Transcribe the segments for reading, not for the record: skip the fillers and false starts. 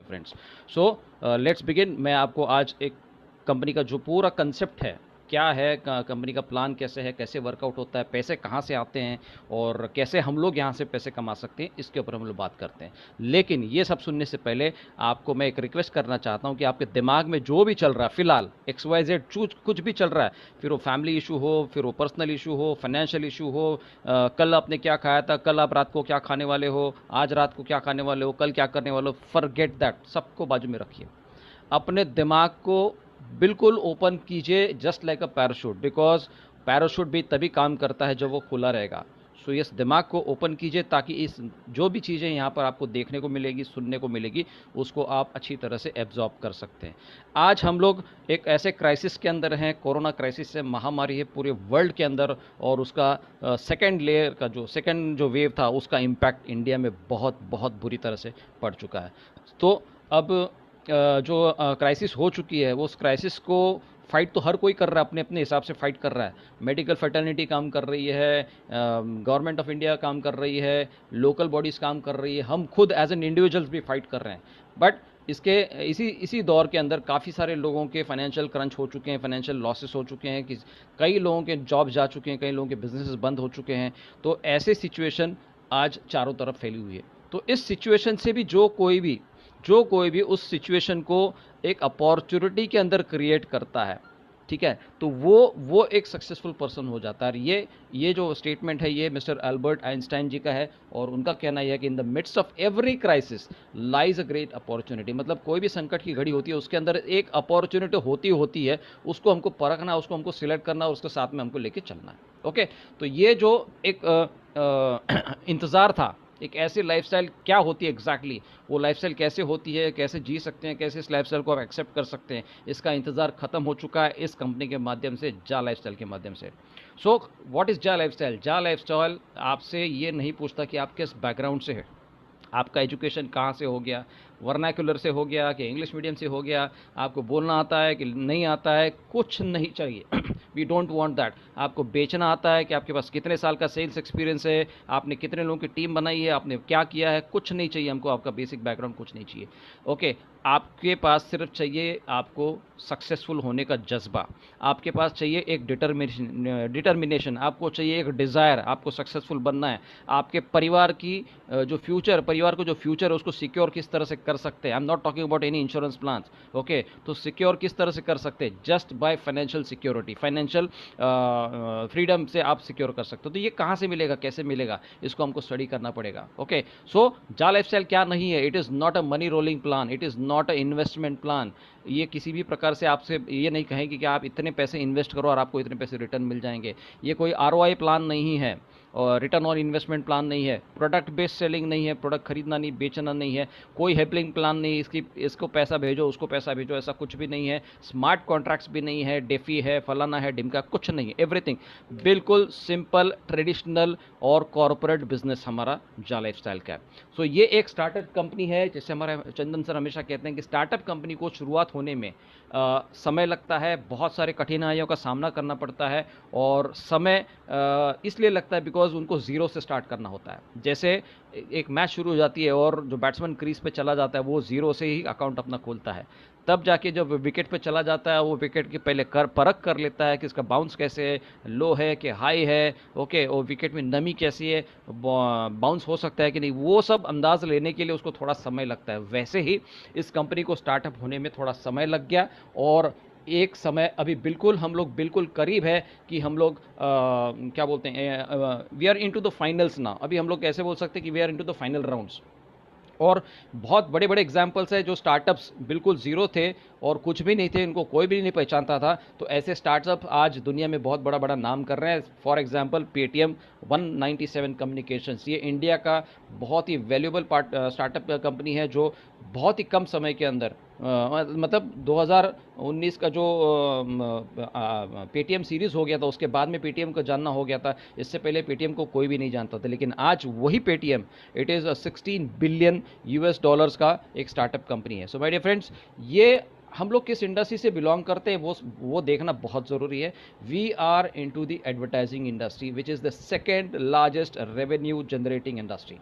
Friends. So let's begin. मैं आपको आज एक कंपनी का जो पूरा कंसेप्ट है, क्या है कंपनी का प्लान, कैसे है, कैसे वर्कआउट होता है, पैसे कहाँ से आते हैं और कैसे हम लोग यहाँ से पैसे कमा सकते हैं, इसके ऊपर हम लोग बात करते हैं। लेकिन ये सब सुनने से पहले आपको मैं एक रिक्वेस्ट करना चाहता हूँ कि आपके दिमाग में जो भी चल रहा है फिलहाल, एक्स वाई जेड कुछ भी चल रहा है, फिर वो फैमिली इशू हो, फिर वो पर्सनल इशू हो, फाइनेंशियल इशू हो, कल आपने क्या खाया था, कल आप रात को क्या खाने वाले हो, आज रात को क्या खाने वाले हो, कल क्या करने वाले हो, फॉरगेट दैट, सबको बाजू में रखिए। अपने दिमाग को बिल्कुल ओपन कीजिए, just like a parachute, because parachute भी तभी काम करता है जब वो खुला रहेगा। सो इस दिमाग को ओपन कीजिए ताकि इस जो भी चीज़ें यहाँ पर आपको देखने को मिलेगी, सुनने को मिलेगी, उसको आप अच्छी तरह से एब्जॉर्ब कर सकते हैं। आज हम लोग एक ऐसे क्राइसिस के अंदर हैं, कोरोना क्राइसिस से महामारी है पूरे वर्ल्ड के अंदर, और उसका सेकेंड लेयर का जो सेकेंड जो वेव था, उसका इम्पैक्ट इंडिया में बहुत बहुत बुरी तरह से पड़ चुका है। तो अब जो क्राइसिस हो चुकी है, वो उस क्राइसिस को फाइट तो हर कोई कर रहा है, अपने अपने हिसाब से फाइट कर रहा है। मेडिकल फैटर्निटी काम कर रही है, गवर्नमेंट ऑफ इंडिया काम कर रही है, लोकल बॉडीज़ काम कर रही है, हम खुद एज एन इंडिविजुअल्स भी फाइट कर रहे हैं। बट इसके इसी इसी दौर के अंदर काफ़ी सारे लोगों के फाइनेंशियल क्रंच हो चुके हैं, फाइनेंशियल लॉसेस हो चुके हैं, कि कई लोगों के जॉब जा चुके हैं, कई लोगों के बिजनेसेस बंद हो चुके हैं। तो ऐसे सिचुएशन आज चारों तरफ फैली हुई है। तो इस सिचुएशन से भी जो कोई भी उस सिचुएशन को एक अपॉर्चुनिटी के अंदर क्रिएट करता है, ठीक है, तो वो एक सक्सेसफुल पर्सन हो जाता है। ये जो स्टेटमेंट है, ये मिस्टर अल्बर्ट आइंस्टाइन जी का है, और उनका कहना यह है कि in the midst of every crisis lies a great opportunity. मतलब कोई भी संकट की घड़ी होती है, उसके अंदर एक अपॉर्चुनिटी होती है, उसको हमको परखना, उसको हमको सिलेक्ट करना और उसके साथ में हमको लेके चलना है। ओके, तो ये जो एक इंतज़ार था, एक ऐसी लाइफस्टाइल क्या होती है एग्जैक्टली, वो लाइफस्टाइल कैसे होती है, कैसे जी सकते हैं, कैसे इस लाइफस्टाइल को आप एक्सेप्ट कर सकते हैं, इसका इंतज़ार ख़त्म हो चुका है इस कंपनी के माध्यम से, जा लाइफस्टाइल के माध्यम से। सो व्हाट इज़ जा लाइफस्टाइल? जा लाइफस्टाइल आपसे ये नहीं पूछता कि आप किस बैकग्राउंड से है, आपका एजुकेशन कहाँ से हो गया, वर्नाक्युलर से हो गया कि इंग्लिश मीडियम से हो गया, आपको बोलना आता है कि नहीं आता है, कुछ नहीं चाहिए। We don't want that. आपको बेचना आता है कि आपके पास कितने साल का सेल्स एक्सपीरियंस है, आपने कितने लोगों की टीम बनाई है, आपने क्या किया है, कुछ नहीं चाहिए हमको, आपका बेसिक बैकग्राउंड कुछ नहीं चाहिए। ओके, आपके पास सिर्फ चाहिए आपको सक्सेसफुल होने का जज्बा, आपके पास चाहिए एक डिटर्मिनेशन, आपको चाहिए एक डिज़ायर, आपको सक्सेसफुल बनना है। आपके परिवार को जो फ्यूचर है उसको सिक्योर किस तरह से कर सकते हैं। I am not talking about any insurance plan. Okay, तो सिक्योर किस तरह से कर सकते हैं? Just by financial security, financial freedom से आप सिक्योर कर सकते हो। तो ये कहाँ से मिलेगा, कैसे मिलेगा, इसको हमको स्टडी करना पड़ेगा। ओके, सो जा लाइफस्टाइल क्या नहीं है? It is not a money rolling plan, it is not a investment plan. ये किसी भी प्रकार से आपसे ये नहीं कहेंगे कि आप इतने पैसे इन्वेस्ट करो और आपको इतने पैसे रिटर्न मिल जाएंगे। ये कोई आरओआई प्लान नहीं है, और रिटर्न ऑन इन्वेस्टमेंट प्लान नहीं है, प्रोडक्ट बेस्ड सेलिंग नहीं है, प्रोडक्ट खरीदना नहीं, बेचना नहीं है, कोई हेल्पिंग प्लान नहीं, इसको पैसा भेजो, उसको पैसा भेजो, ऐसा कुछ भी नहीं है। स्मार्ट कॉन्ट्रैक्ट्स भी नहीं है, डेफी है, फलाना है, डिमका, कुछ नहीं है। एवरीथिंग बिल्कुल सिंपल, ट्रेडिशनल और कॉर्पोरेट बिजनेस हमारा जा लाइफस्टाइल का है। सो ये एक स्टार्टअप कंपनी है। जैसे हमारे चंदन सर हमेशा कहते हैं कि स्टार्टअप कंपनी को शुरुआत होने में समय लगता है, बहुत सारे कठिनाइयों का सामना करना पड़ता है, और समय इसलिए लगता है बिकॉज उनको ज़ीरो से स्टार्ट करना होता है। जैसे एक मैच शुरू हो जाती है और जो बैट्समैन क्रीज पे चला जाता है, वो ज़ीरो से ही अकाउंट अपना खोलता है। तब जाके जब विकेट पे चला जाता है, वो विकेट की पहले परख कर लेता है कि इसका बाउंस कैसे है, लो है कि हाई है, ओके, और विकेट में नमी कैसी है, बाउंस हो सकता है कि नहीं, वो सब अंदाज लेने के लिए उसको थोड़ा समय लगता है। वैसे ही इस कंपनी को स्टार्टअप होने में थोड़ा समय लग गया, और एक समय अभी बिल्कुल हम लोग बिल्कुल करीब है कि हम लोग क्या बोलते हैं, we are into the finals ना। अभी हम लोग कैसे बोल सकते हैं कि we are into the final rounds. और बहुत बड़े बड़े एग्जाम्पल्स है जो स्टार्टअप्स बिल्कुल ज़ीरो थे और कुछ भी नहीं थे, इनको कोई भी नहीं पहचानता था, तो ऐसे स्टार्टअप आज दुनिया में बहुत बड़ा बड़ा नाम कर रहे हैं। फॉर एग्जांपल पेटीएम 197 कम्युनिकेशंस, ये इंडिया का बहुत ही वैल्यूबल स्टार्टअप कंपनी है, जो बहुत ही कम समय के अंदर मतलब 2019 का जो पेटीएम सीरीज़ हो गया था, उसके बाद में पेटीएम को जानना हो गया था। इससे पहले पेटीएम को कोई भी नहीं जानता था, लेकिन आज वही Paytm, it is 16 billion US dollars का एक स्टार्टअप कंपनी है। सो माय डियर फ्रेंड्स, ये हम लोग किस इंडस्ट्री से बिलोंग करते हैं वो देखना बहुत ज़रूरी है। We are into the advertising industry, which is the second largest revenue generating industry.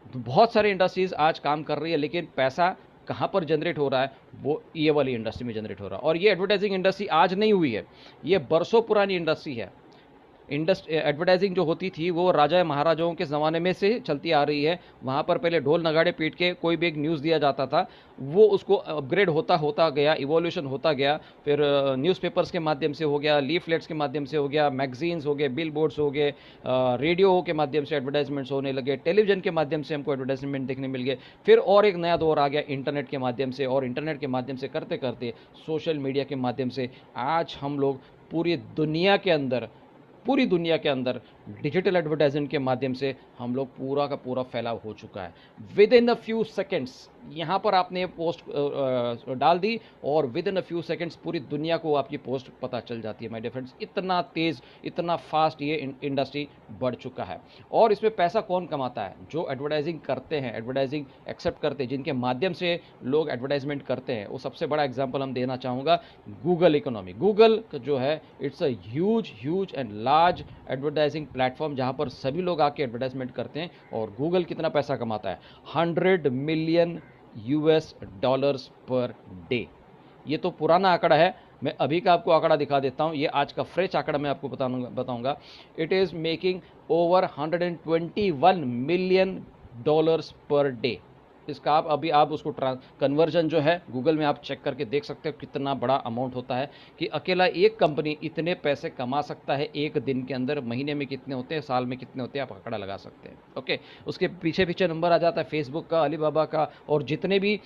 तो बहुत सारी इंडस्ट्रीज़ आज काम कर रही है, लेकिन पैसा कहाँ पर जनरेट हो रहा है, वो ये वाली इंडस्ट्री में जनरेट हो रहा है। और ये एडवर्टाइजिंग इंडस्ट्री आज नहीं हुई है, ये बरसों पुरानी इंडस्ट्री है। एडवर्टाइजिंग जो होती थी वो राजा महाराजाओं के ज़माने में से चलती आ रही है। वहाँ पर पहले ढोल नगाड़े पीट के कोई भी एक न्यूज़ दिया जाता था, वो उसको अपग्रेड होता होता गया, इवोल्यूशन होता गया। फिर न्यूज़पेपर्स के माध्यम से हो गया, लीफलेट्स के माध्यम से हो गया, मैगजीन्स हो गए, बिल बोर्ड्स हो गए, रेडियो के माध्यम से एडवर्टाइजमेंट्स होने लगे, टेलीविजन के माध्यम से हमको एडवर्टाइजमेंट देखने मिल गए। फिर और एक नया दौर आ गया इंटरनेट के माध्यम से, और इंटरनेट के माध्यम से करते करते सोशल मीडिया के माध्यम से आज हम लोग पूरी दुनिया के अंदर पूरी दुनिया के अंदर डिजिटल एडवर्टाइजमेंट के माध्यम से हम लोग पूरा का पूरा फैलाव हो चुका है। With in a few seconds यहाँ पर आपने पोस्ट डाल दी और with in a few seconds पूरी दुनिया को आपकी पोस्ट पता चल जाती है माय डियर फ्रेंड्स। इतना तेज़, इतना फास्ट ये इंडस्ट्री बढ़ चुका है। और इसमें पैसा कौन कमाता है? जो एडवर्टाइजिंग करते हैं, एडवर्टाइजिंग एक्सेप्ट करते हैं, जिनके माध्यम से लोग एडवर्टाइजमेंट करते हैं। वो सबसे बड़ा एग्जाम्पल हम देना चाहूँगा गूगल इकोनॉमी। गूगल जो है it's a huge and large advertising platform, जहाँ पर सभी लोग आके एडवर्टाइजमेंट करते हैं। और गूगल कितना पैसा कमाता है? 100 million US dollars per day. ये तो पुराना आंकड़ा है, मैं अभी का आपको आंकड़ा दिखा देता हूँ। ये आज का फ्रेश आंकड़ा मैं आपको बताऊंगा। It is making over 121 million dollars per day. इसका आप उसको कन्वर्जन जो है गूगल में आप चेक करके देख सकते हो कितना बड़ा अमाउंट होता है, कि अकेला एक कंपनी इतने पैसे कमा सकता है एक दिन के अंदर। महीने में कितने होते हैं, साल में कितने होते हैं, आप आंकड़ा लगा सकते हैं। ओके, उसके पीछे पीछे नंबर आ जाता है फेसबुक का, अलीबाबा का, और जितने भी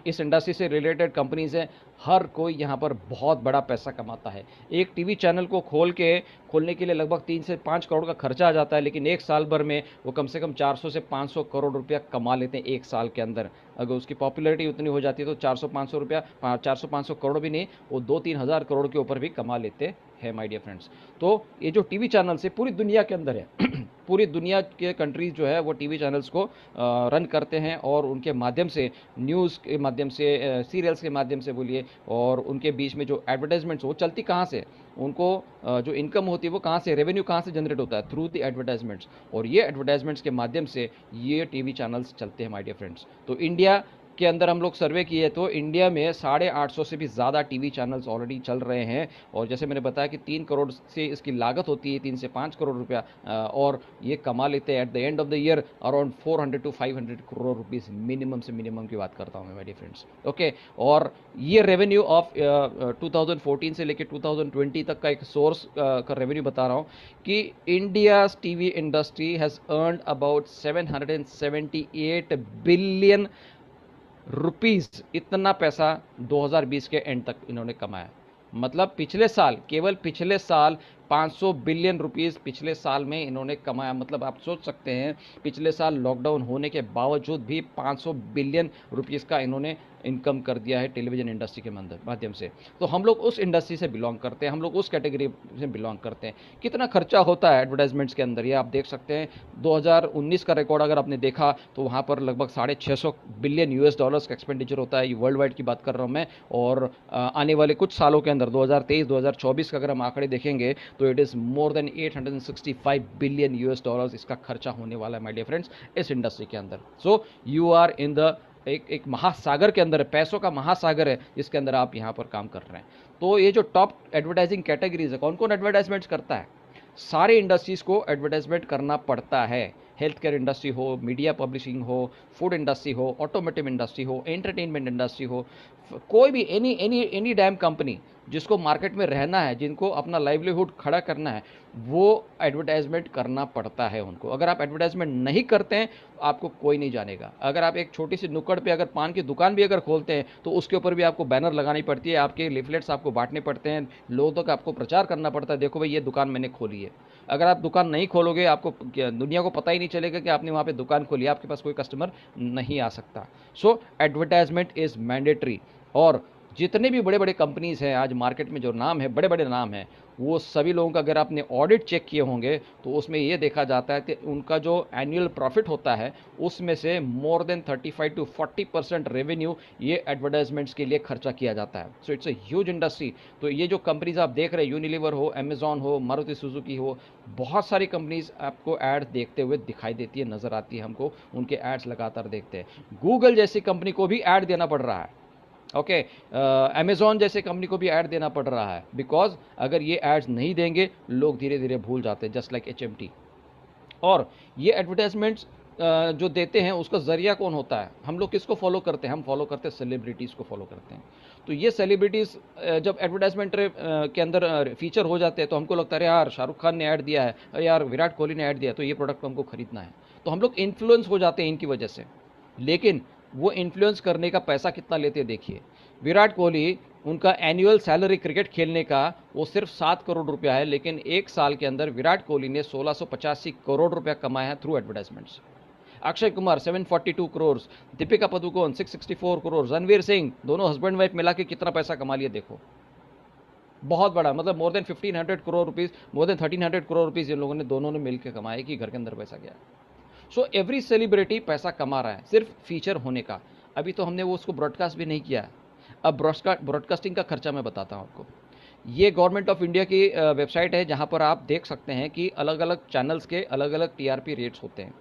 इस इंडस्ट्री से रिलेटेड कंपनीज हैं, हर कोई यहाँ पर बहुत बड़ा पैसा कमाता है। एक टीवी चैनल को खोलने के लिए लगभग 3 से 5 करोड़ का खर्चा आ जाता है, लेकिन एक साल भर में वो कम से कम 400 से 500 करोड़ रुपया कमा लेते हैं एक साल के अंदर। अगर उसकी पॉपुलैरिटी उतनी हो जाती है तो 400-500 रुपया, 400-500 करोड़ भी नहीं, वो 2-3 हज़ार करोड़ के ऊपर भी कमा लेते हैं माय डियर फ्रेंड्स। तो ये जो टीवी चैनल्स है पूरी दुनिया के अंदर है पूरी दुनिया के कंट्रीज जो है वो टीवी चैनल्स को रन करते हैं, और उनके माध्यम से, न्यूज़ के माध्यम से, सीरियल्स के माध्यम से बोलिए, और उनके बीच में जो एडवर्टाइजमेंट्स वो चलती कहाँ से, उनको जो इनकम होती है वो कहाँ से, रेवेन्यू कहाँ से जनरेट होता है? Through the advertisements. और ये एडवर्टाइजमेंट्स के माध्यम से ये टीवी चैनल्स चलते हैं माय डियर फ्रेंड्स। तो इंडिया के अंदर हम लोग सर्वे किए तो इंडिया में 850 से भी ज़्यादा टीवी चैनल्स ऑलरेडी चल रहे हैं। और जैसे मैंने बताया कि 3 करोड़ से इसकी लागत होती है, 3 से 5 करोड़ रुपया, और ये कमा लेते हैं at the end of the year around 400 to 500 crore rupees minimum से मिनिमम की बात करता हूँ मैं माय डियर फ्रेंड्स। ओके, और ये रेवेन्यू ऑफ 2014 से लेकर 2020 तक का एक सोर्स का रेवेन्यू बता रहा हूँ कि India TV industry has earned about 778 billion rupees. इतना पैसा 2020 के एंड तक इन्होंने कमाया। मतलब पिछले साल, केवल पिछले साल 500 बिलियन रुपीस पिछले साल में इन्होंने कमाया। मतलब आप सोच सकते हैं पिछले साल लॉकडाउन होने के बावजूद भी 500 बिलियन रुपीस का इन्होंने इनकम कर दिया है टेलीविज़न इंडस्ट्री के माध्यम से। तो हम लोग उस इंडस्ट्री से बिलोंग करते हैं, हम लोग उस कैटेगरी से बिलोंग करते हैं। कितना खर्चा होता है एडवर्टाइजमेंट्स के अंदर ये आप देख सकते हैं। 2019 का रिकॉर्ड अगर आपने देखा तो वहाँ पर लगभग 650 बिलियन यूएस डॉलर्स का एक्सपेंडिचर होता है। ये वर्ल्ड वाइड की बात कर रहा हूँ मैं। और आने वाले कुछ सालों के अंदर 2023-2024 का अगर हम आंकड़े देखेंगे तो it is more than 865 billion US dollars इसका खर्चा होने वाला है माय डियर फ्रेंड्स इस इंडस्ट्री के अंदर। So you are in the एक महासागर के अंदर है, पैसों का महासागर है जिसके अंदर आप यहाँ पर काम कर रहे हैं। तो ये जो टॉप एडवर्टाइजिंग कैटेगरीज है, कौन कौन एडवर्टाइजमेंट्स करता है? सारे इंडस्ट्रीज़ को एडवर्टाइजमेंट करना पड़ता है। हेल्थ केयर इंडस्ट्री हो, मीडिया पब्लिशिंग हो, फूड इंडस्ट्री हो, ऑटोमोटिव इंडस्ट्री हो, एंटरटेनमेंट इंडस्ट्री हो, कोई भी एनी डैम कंपनी जिसको मार्केट में रहना है, जिनको अपना लाइवलीहुड खड़ा करना है, वो एडवर्टाइजमेंट करना पड़ता है उनको। अगर आप एडवर्टाइजमेंट नहीं करते हैं तो आपको कोई नहीं जानेगा। अगर आप एक छोटी सी नुक्कड़ पे अगर पान की दुकान भी अगर खोलते हैं तो उसके ऊपर भी आपको बैनर लगानी पड़ती है, आपके लिफलेट्स आपको बांटने पड़ते हैं, लोगों तक आपको प्रचार करना पड़ता है, देखो भाई ये दुकान मैंने खोली है। अगर आप दुकान नहीं खोलोगे, आपको दुनिया को पता ही नहीं चलेगा कि आपने वहाँ पे दुकान खोली है, आपके पास कोई कस्टमर नहीं आ सकता। सो एडवर्टाइजमेंट इज़ मैंडेटरी। और जितने भी बड़े-बड़े कंपनीज़ हैं आज मार्केट में, जो नाम है, बड़े-बड़े नाम हैं, वो सभी लोगों का अगर आपने ऑडिट चेक किए होंगे, तो उसमें ये देखा जाता है कि उनका जो एनुअल प्रॉफ़िट होता है, उसमें से मोर देन 35 टू 40% रेवेन्यू ये एडवर्टाइज़मेंट्स के लिए खर्चा किया जाता है। सो इट्स अ ह्यूज इंडस्ट्री। तो ये जो कंपनीज़ आप देख रहे हैं, यूनिलीवर हो, अमेज़न हो, मारुति सुजुकी हो, बहुत सारी कंपनीज़ आपको एड देखते हुए दिखाई देती है, नज़र आती है हमको, उनके एड्स लगातार देखते हैं। गूगल जैसी कंपनी को भी एड देना पड़ रहा है। ओके, अमेज़न जैसे कंपनी को भी ऐड देना पड़ रहा है, बिकॉज़ अगर ये एड्स नहीं देंगे, लोग धीरे-धीरे भूल जाते हैं, जस्ट लाइक एचएमटी। और ये एडवर्टाइज़मेंट्स जो देते हैं, उसका ज़रिया कौन होता है? हम लोग किसको फ़ॉलो करते हैं? हम फ़ॉलो करते हैं सेलिब्रिटीज़ को फ़ॉलो करते हैं। तो ये सेलिब्रिटीज़ जब एडवर्टाइज़मेंट के अंदर फ़ीचर हो जाते हैं, तो हमको लगता है, अरे यार, शाहरुख खान ने ऐड दिया है, अरे यार, विराट कोहली ने ऐड दिया है, तो ये प्रोडक्ट हमको खरीदना है। तो हम लोग इन्फ्लुएंस हो जाते हैं इनकी वजह से। लेकिन वो इन्फ्लुएंस करने का पैसा कितना लेते हैं देखिए। विराट कोहली, उनका एनुअल सैलरी क्रिकेट खेलने का वो सिर्फ 7 करोड़ रुपया है, लेकिन एक साल के अंदर विराट कोहली ने 1685 करोड़ रुपया कमाया है थ्रू एडवर्टाइजमेंट्स। अक्षय कुमार 742 करोड़, दीपिका पादुकोण 664 करोड़, रणवीर सिंह, दोनों हस्बैंड वाइफ मिला के कितना पैसा कमा लिया देखो। बहुत बड़ा, मतलब more than 1500 crore rupees, more than 1300 crore rupees in लोगों ने, दोनों ने मिलकर कमाए कि घर के अंदर पैसा गया। सो एवरी सेलिब्रिटी पैसा कमा रहा है सिर्फ फीचर होने का। अभी तो हमने वो उसको ब्रॉडकास्ट भी नहीं किया है। अब ब्रॉडकास्टिंग का खर्चा मैं बताता हूँ आपको। ये गवर्नमेंट ऑफ इंडिया की वेबसाइट है, जहाँ पर आप देख सकते हैं कि अलग-अलग चैनल्स के अलग-अलग टीआरपी रेट्स होते हैं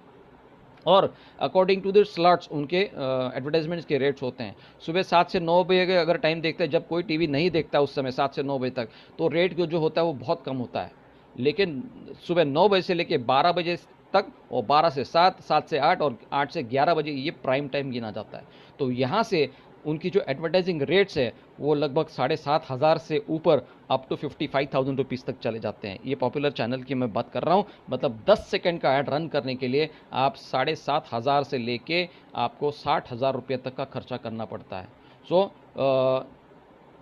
और अकॉर्डिंग टू द स्लॉट्स उनके एडवर्टाइजमेंट्स के रेट्स होते हैं। सुबह 7 से 9 बजे अगर टाइम देखते हैं, जब कोई टीवी नहीं देखता उस समय 7 से 9 बजे तक, तो रेट जो होता है वो बहुत कम होता है। लेकिन सुबह 9 बजे से लेके 12 बजे तक, और 12 से 7, 7 से 8 और 8 से 11 बजे ये प्राइम टाइम गिना जाता है। तो यहाँ से उनकी जो एडवर्टाइजिंग रेट्स है, वो लगभग 7,500 से ऊपर अप टू 55,000 रुपीज़ तक चले जाते हैं। ये पॉपुलर चैनल की मैं बात कर रहा हूँ, मतलब 10 सेकंड का ऐड रन करने के लिए आप 7,500 से लेके आपको 60,000 रुपये तक का खर्चा करना पड़ता है। सो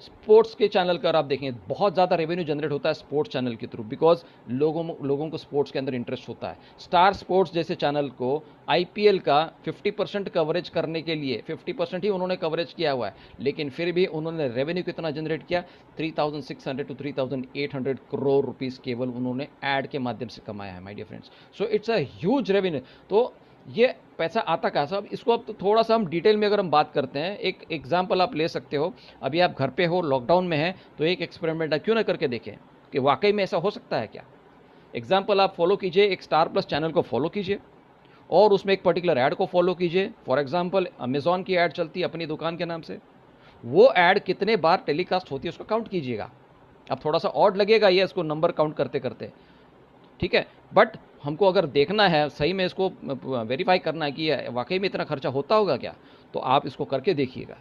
स्पोर्ट्स के चैनल का आप देखें, बहुत ज़्यादा रेवेन्यू जनरेट होता है स्पोर्ट्स चैनल के थ्रू, बिकॉज लोगों को स्पोर्ट्स के अंदर इंटरेस्ट होता है। स्टार स्पोर्ट्स जैसे चैनल को आईपीएल का 50% कवरेज करने के लिए 50% ही उन्होंने कवरेज किया हुआ है, लेकिन फिर भी उन्होंने रेवेन्यू कितना जनरेट किया? 3,600 टू 3,800 करोड़ रुपीज़ केवल उन्होंने ऐड के माध्यम से कमाया है, my dear friends. So it's a huge revenue. तो ये पैसा आता कहाँ से? अब इसको अब तो थोड़ा सा हम डिटेल में अगर हम बात करते हैं, एक एग्जांपल आप ले सकते हो। अभी आप घर पे हो, लॉकडाउन में है, तो एक एक्सपेरिमेंट क्यों ना करके देखें कि वाकई में ऐसा हो सकता है क्या। एग्जाम्पल आप फॉलो कीजिए, एक स्टार प्लस चैनल को फॉलो कीजिए और उसमें एक पर्टिकुलर ऐड को फॉलो कीजिए। फॉर एग्जाम्पल अमेजॉन की ऐड चलती है अपनी दुकान के नाम से, वो ऐड कितने बार टेलीकास्ट होती है उसको काउंट कीजिएगा। अब थोड़ा सा ऑड लगेगा ये इसको नंबर काउंट करते करते, ठीक है, बट हमको अगर देखना है सही में, इसको वेरीफाई करना है कि वाकई में इतना खर्चा होता होगा क्या, तो आप इसको करके देखिएगा।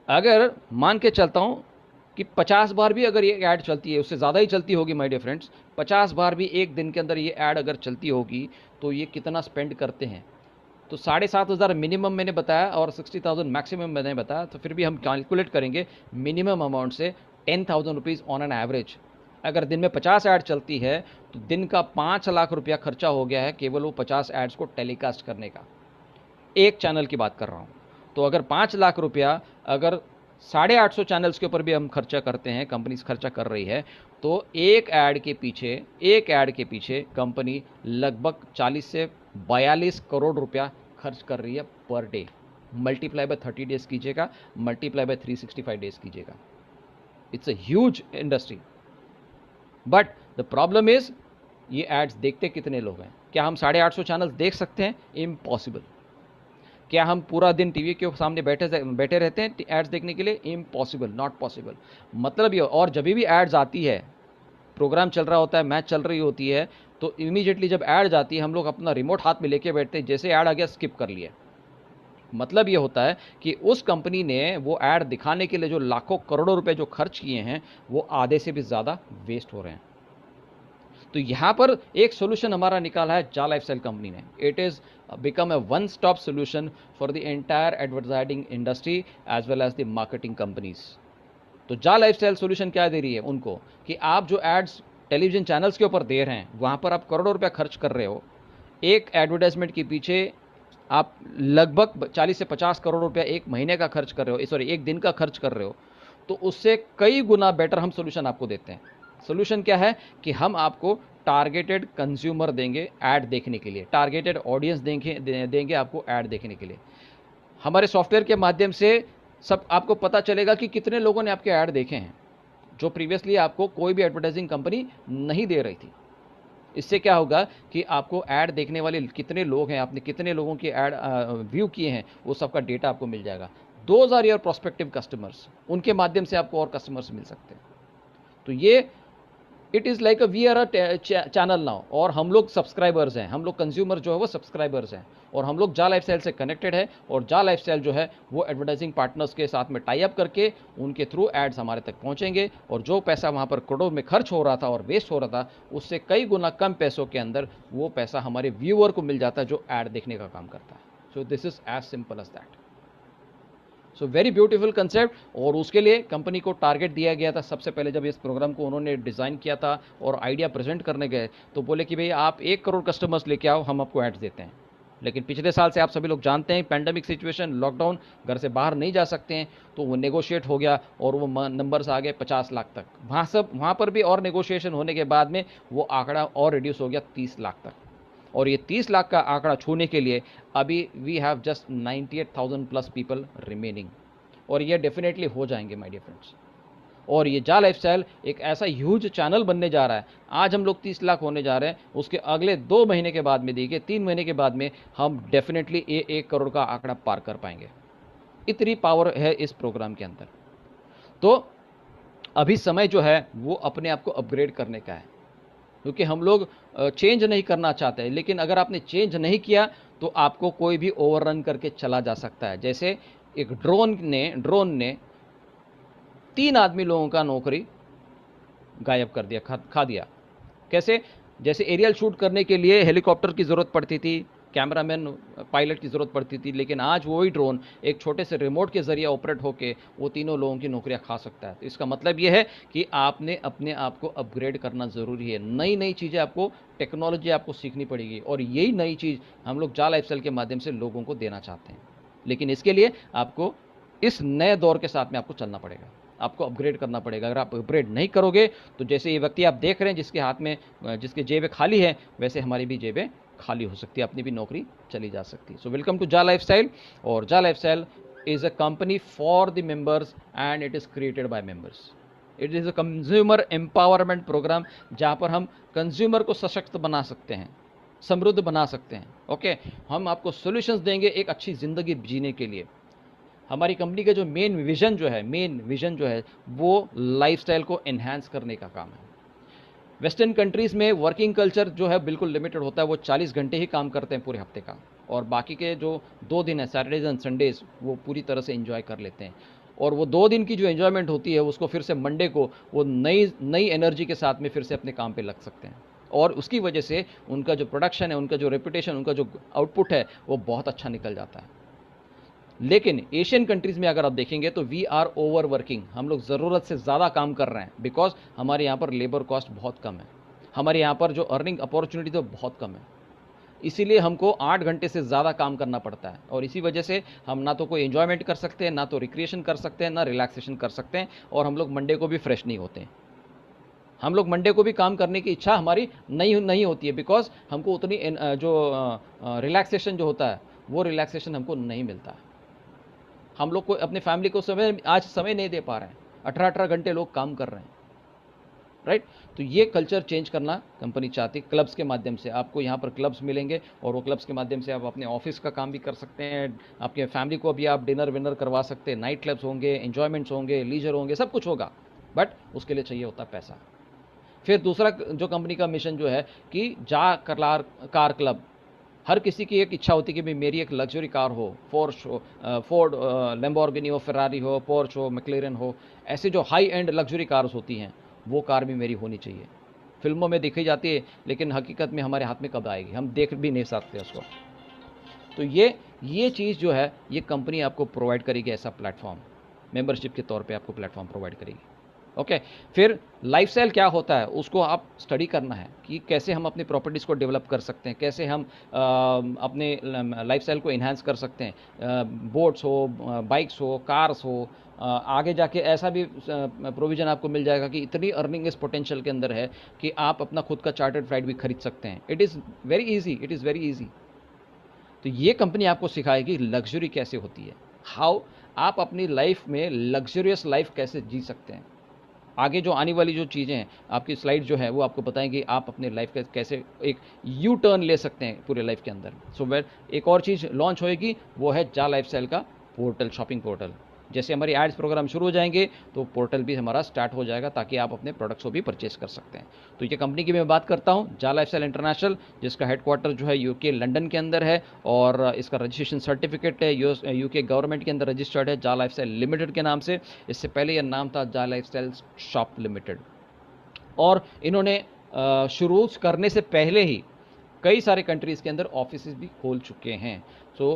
अगर मान के चलता हूँ कि 50 बार भी अगर ये ऐड चलती है, उससे ज़्यादा ही चलती होगी माय डियर फ्रेंड्स, 50 बार भी एक दिन के अंदर ये ऐड अगर चलती होगी, तो ये कितना स्पेंड करते हैं? तो 7,500 मिनिमम मैंने बताया और 60,000 मैक्सिमम मैंने बताया, तो फिर भी हम कैलकुलेट करेंगे मिनिमम अमाउंट से 10,000 रुपीज़ ऑन एन एवरेज। अगर दिन में 50 ऐड चलती है, तो दिन का 5 लाख रुपया खर्चा हो गया है केवल वो 50 एड्स को टेलीकास्ट करने का। एक चैनल की बात कर रहा हूँ। तो अगर 5 लाख रुपया अगर 850 चैनल्स के ऊपर भी हम खर्चा करते हैं, कंपनी खर्चा कर रही है, तो एक ऐड के पीछे कंपनी लगभग 40 से 42 करोड़ रुपया खर्च कर रही है per day. Multiply by 30 days कीजिएगा, मल्टीप्लाई बाय 365 डेज कीजिएगा। It's a huge industry. But the problem is, ये एड्स देखते कितने लोग हैं? क्या हम 850 चैनल्स देख सकते हैं? इम्पॉसिबल। क्या हम पूरा दिन टीवी के सामने बैठे रहते हैं एड्स देखने के लिए? Impossible, not possible. मतलब ये, और जब भी एड्स आती है, प्रोग्राम चल रहा होता है, मैच चल रही होती है, तो इमीडिएटली जब एड जाती है, हम लोग अपना रिमोट हाथ में लेके बैठते हैं, जैसे ऐड आ गया स्किप कर लिया। मतलब ये होता है कि उस कंपनी ने वो ऐड दिखाने के लिए जो लाखों करोड़ों रुपए जो खर्च किए हैं, वो आधे से भी ज़्यादा वेस्ट हो रहे हैं। तो यहाँ पर एक सोल्यूशन हमारा निकाला है जा लाइफस्टाइल कंपनी ने। It is become a one stop solution for the entire advertising industry as well as the marketing companies. तो जा लाइफस्टाइल सोल्यूशन क्या दे रही है उनको, कि आप जो एड्स टेलीविजन चैनल्स के ऊपर दे रहे हैं, वहाँ पर आप करोड़ों रुपया खर्च कर रहे हो, एक एडवर्टाइजमेंट के पीछे आप लगभग 40 से 50 करोड़ रुपया एक महीने का खर्च कर रहे हो, सॉरी एक दिन का खर्च कर रहे हो, तो उससे कई गुना बेटर हम सोल्यूशन आपको देते हैं। सोल्यूशन क्या है कि हम आपको टारगेटेड कंज्यूमर देंगे ऐड देखने के लिए, टारगेटेड ऑडियंस देंगे आपको ऐड देखने के लिए। हमारे सॉफ्टवेयर के माध्यम से सब आपको पता चलेगा कि कितने लोगों ने आपके ऐड देखे हैं, जो प्रीवियसली आपको कोई भी एडवर्टाइजिंग कंपनी नहीं दे रही थी। इससे क्या होगा कि आपको ऐड देखने वाले कितने लोग हैं, आपने कितने लोगों की ऐड व्यू किए हैं, वो सबका डेटा आपको मिल जाएगा। Those are your prospective customers, उनके माध्यम से आपको और कस्टमर्स मिल सकते हैं। तो ये it is like a we are a channel now, और हम लोग सब्सक्राइबर्स हैं, हम लोग कंज्यूमर जो है वो सब्सक्राइबर्स हैं, और हम लोग जा लाइफस्टाइल से कनेक्टेड है, और जा लाइफस्टाइल जो है वो एडवर्टाइजिंग पार्टनर्स के साथ में टाई अप करके उनके थ्रू एड्स हमारे तक पहुंचेंगे, और जो पैसा वहां पर करोड़ों में खर्च हो रहा था और वेस्ट हो रहा था, उससे कई गुना कम पैसों के अंदर वो पैसा हमारे व्यूअर को मिल जाता है जो ऐड देखने का काम करता है। So this is as simple as that. So very beautiful concept, और उसके लिए कंपनी को टारगेट दिया गया था। सबसे पहले जब इस प्रोग्राम को उन्होंने डिज़ाइन किया था और आइडिया प्रेजेंट करने गए, तो बोले कि भाई आप 1 करोड़ कस्टमर्स लेके आओ, हम आपको एड्स देते हैं। लेकिन पिछले साल से आप सभी लोग जानते हैं, पैंडेमिक सिचुएशन, लॉकडाउन, घर से बाहर नहीं जा सकते हैं, तो वो नेगोशिएट हो गया और वो नंबर्स आ गए 50 लाख तक। वहाँ पर भी और नेगोशिएशन होने के बाद में वो आंकड़ा और रिड्यूस हो गया 30 लाख तक। और ये 30 लाख का आंकड़ा छूने के लिए अभी we have just 98,000 plus people remaining, और ये डेफिनेटली हो जाएंगे माय डियर फ्रेंड्स। और ये जा लाइफस्टाइल एक ऐसा ह्यूज चैनल बनने जा रहा है। आज हम लोग 30 लाख होने जा रहे हैं, उसके अगले 2 महीने के बाद में, देखिए 3 महीने के बाद में हम डेफिनेटली 1 करोड़ का आंकड़ा पार कर पाएंगे। इतनी पावर है इस प्रोग्राम के अंदर। तो अभी समय जो है वो अपने आप को अपग्रेड करने का है, क्योंकि हम लोग चेंज नहीं करना चाहते हैं। लेकिन अगर आपने चेंज नहीं किया तो आपको कोई भी ओवररन करके चला जा सकता है। जैसे एक ड्रोन ने 3 आदमी लोगों का नौकरी गायब कर दिया, खा दिया। कैसे? जैसे एरियल शूट करने के लिए हेलीकॉप्टर की ज़रूरत पड़ती थी, कैमरामैन, पायलट की ज़रूरत पड़ती थी, लेकिन आज वही ड्रोन एक छोटे से रिमोट के ज़रिए ऑपरेट होकर वो तीनों लोगों की नौकरियां खा सकता है। तो इसका मतलब ये है कि आपने अपने आप को अपग्रेड करना ज़रूरी है। नई नई चीज़ें आपको, टेक्नोलॉजी आपको सीखनी पड़ेगी, और यही नई चीज़ हम लोग जा लाइफस्टाइल के माध्यम से लोगों को देना चाहते हैं। लेकिन इसके लिए आपको इस नए दौर के साथ में आपको चलना पड़ेगा, आपको अपग्रेड करना पड़ेगा। अगर आप अपग्रेड नहीं करोगे तो जैसे ये व्यक्ति आप देख रहे हैं जिसके हाथ में, जिसके जेबें खाली है, वैसे हमारी भी जेबें खाली हो सकती है, अपनी भी नौकरी चली जा सकती है। So welcome to Ja lifestyle, और Ja lifestyle is a company for the members and it is created by members. It is a consumer empowerment program, जहाँ पर हम कंज्यूमर को सशक्त बना सकते हैं, समृद्ध बना सकते हैं। ओके, हम आपको सॉल्यूशंस देंगे एक अच्छी ज़िंदगी जीने के लिए। हमारी कंपनी का जो मेन विज़न जो है वो लाइफस्टाइल को एनहांस करने का काम है। वेस्टर्न कंट्रीज़ में वर्किंग कल्चर जो है बिल्कुल लिमिटेड होता है, वो 40 घंटे ही काम करते हैं पूरे हफ्ते का, और बाकी के जो 2 दिन है, सैटरडेज एंड संडेज़, वो पूरी तरह से एंजॉय कर लेते हैं। और वो 2 दिन की जो एंजॉयमेंट होती है, उसको फिर से मंडे को वो नई नई एनर्जी के साथ में फिर से अपने काम पे लग सकते हैं, और उसकी वजह से उनका जो प्रोडक्शन है, उनका जो रेपुटेशन, उनका जो आउटपुट है, वो बहुत अच्छा निकल जाता है। लेकिन एशियन कंट्रीज़ में अगर आप देखेंगे तो वी आर ओवर वर्किंग, हम लोग ज़रूरत से ज़्यादा काम कर रहे हैं, बिकॉज हमारे यहाँ पर लेबर कॉस्ट बहुत कम है, हमारे यहाँ पर जो अर्निंग अपॉर्चुनिटी तो बहुत कम है। इसीलिए हमको 8 घंटे से ज़्यादा काम करना पड़ता है, और इसी वजह से हम ना तो कोई एंजॉयमेंट कर सकते हैं, ना तो रिक्रिएशन कर सकते हैं, ना रिलैक्सेशन कर सकते हैं, और हम लोग मंडे को भी फ्रेश नहीं होते हैं। हम लोग मंडे को भी काम करने की इच्छा हमारी नहीं होती है, बिकॉज हमको उतनी जो रिलैक्सेशन जो होता है वो रिलैक्सेशन हमको नहीं मिलता है। हम लोग को अपने फैमिली को आज समय नहीं दे पा रहे हैं, 18-18 घंटे लोग काम कर रहे हैं, राइट। तो ये कल्चर चेंज करना कंपनी चाहती है। क्लब्स के माध्यम से आपको यहाँ पर क्लब्स मिलेंगे, और वो क्लब्स के माध्यम से आप अपने ऑफिस का काम भी कर सकते हैं, आपके फैमिली को भी आप डिनर विनर करवा सकते हैं, नाइट क्लब्स होंगे, एन्जॉयमेंट्स होंगे, लीजर होंगे, सब कुछ होगा, बट उसके लिए चाहिए होता है पैसा। फिर दूसरा जो कंपनी का मिशन जो है कि जा कार क्लब, हर किसी की एक इच्छा होती है कि भाई मेरी एक लग्जरी कार हो, फोर्ड लैम्बोर्गिनी हो, फेरारी हो, पोर्श हो, मैक्लेरन हो, ऐसे जो हाई एंड लग्जरी कार्स होती हैं, वो कार भी मेरी होनी चाहिए। फिल्मों में दिखाई जाती है, लेकिन हकीकत में हमारे हाथ में कब आएगी, हम देख भी नहीं सकते उसको। तो ये चीज़ जो है, ये कंपनी आपको प्रोवाइड करेगी, ऐसा प्लेटफॉर्म, मेंबरशिप के तौर पे आपको प्लेटफॉर्म प्रोवाइड करेगी। ओके। फिर लाइफ़स्टाइल क्या होता है, उसको आप स्टडी करना है कि कैसे हम अपनी प्रॉपर्टीज़ को डेवलप कर सकते हैं, कैसे हम अपने लाइफ़स्टाइल को एनहांस कर सकते हैं। बोट्स हो, बाइक्स हो, कार्स हो, आगे जाके ऐसा भी प्रोविज़न आपको मिल जाएगा कि इतनी अर्निंग इस पोटेंशियल के अंदर है कि आप अपना खुद का चार्टर्ड फ्लाइट भी खरीद सकते हैं। It is very easy, it is very easy. तो ये कंपनी आपको सिखाएगी लग्ज़री कैसे होती है, हाउ आप अपनी लाइफ़ में लग्ज़रियस लाइफ़ कैसे जी सकते हैं। आगे जो आने वाली जो चीज़ें हैं, आपकी स्लाइड जो है वो आपको बताएँगी आप अपने लाइफ़ का कैसे एक यू टर्न ले सकते हैं पूरे लाइफ़ के अंदर। सो वेल एक और चीज़ लॉन्च होएगी, वो है जा लाइफ़स्टाइल का पोर्टल, शॉपिंग पोर्टल। जैसे हमारी एड्स प्रोग्राम शुरू हो जाएँगे, तो पोर्टल भी हमारा स्टार्ट हो जाएगा ताकि आप अपने प्रोडक्ट्स को भी परचेज़ कर सकते हैं। तो ये कंपनी की मैं बात करता हूँ, जा लाइफ़स्टाइल इंटरनेशनल, जिसका हेडक्वार्टर जो है यूके लंदन के अंदर है और इसका रजिस्ट्रेशन सर्टिफिकेट है यूके गवर्नमेंट के अंदर रजिस्टर्ड है जा लाइफ़स्टाइल लिमिटेड के नाम से। इससे पहले ये नाम था जा लाइफ़स्टाइल शॉप लिमिटेड। और इन्होंने शुरू करने से पहले ही कई सारे कंट्रीज़ के अंदर ऑफिसेज़ भी खोल चुके हैं। So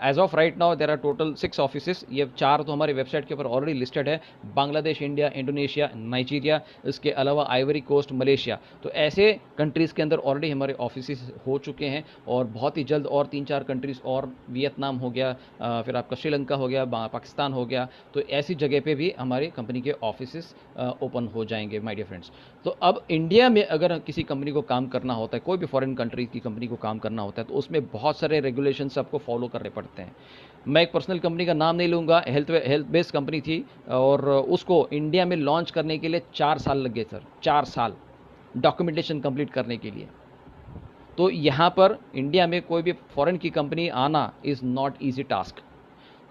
as of right now there are total 6 offices. ये 4 तो हमारी वेबसाइट के ऊपर ऑलरेडी लिस्टेड है, बांग्लादेश, इंडिया, इंडोनेशिया, नाइजीरिया, इसके अलावा आइवरी कोस्ट, मलेशिया। तो ऐसे कंट्रीज़ के अंदर ऑलरेडी हमारे ऑफिसेज़ हो चुके हैं और बहुत ही जल्द और 3-4 कंट्रीज़ और, वियतनाम हो गया, फिर आपका श्रीलंका हो गया, पाकिस्तान हो गया, तो ऐसी जगह पे भी हमारी कंपनी के ऑफिसेज़ ओपन हो जाएँगे माय डियर फ्रेंड्स। तो अब इंडिया में अगर किसी कंपनी को काम करना होता है, कोई भी फॉरेन कंट्री की कंपनी को काम करना होता है, तो उसमें बहुत सारे रेगुलेशंस आपको फॉलो करने पड़ते हैं। मैं एक पर्सनल कंपनी का नाम नहीं लूँगा, हेल्थ बेस्ड कंपनी थी और उसको इंडिया में लॉन्च करने के लिए 4 साल लग गए सर, 4 साल डॉक्यूमेंटेशन कंप्लीट करने के लिए। तो यहाँ पर इंडिया में कोई भी फॉरेन की कंपनी आना इज़ नॉट ईज़ी टास्क।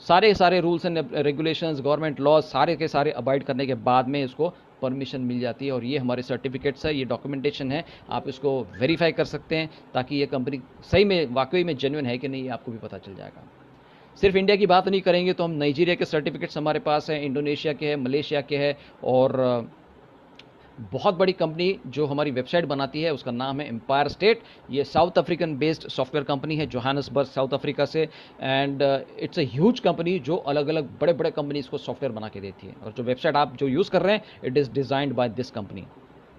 सारे rules and regulations, government laws सारे के सारे अवॉइड करने के बाद में इसको परमिशन मिल जाती है और ये हमारे सर्टिफिकेट्स है, ये डॉक्यूमेंटेशन है, आप इसको वेरीफाई कर सकते हैं ताकि ये कंपनी सही में वाकई में जेन्युइन है कि नहीं, ये आपको भी पता चल जाएगा। सिर्फ इंडिया की बात नहीं करेंगे तो हम नाइजीरिया के सर्टिफिकेट्स हमारे पास हैं, इंडोनेशिया के हैं, मलेशिया के हैं और बहुत बड़ी कंपनी जो हमारी वेबसाइट बनाती है उसका नाम है एम्पायर स्टेट। ये south African based software company है, जोहान्सबर्ग, साउथ अफ्रीका से। And it's a huge company जो अलग अलग बड़े बड़े कंपनीज को सॉफ्टवेयर बना के देती है और जो वेबसाइट आप जो यूज़ कर रहे हैं it is designed by this company.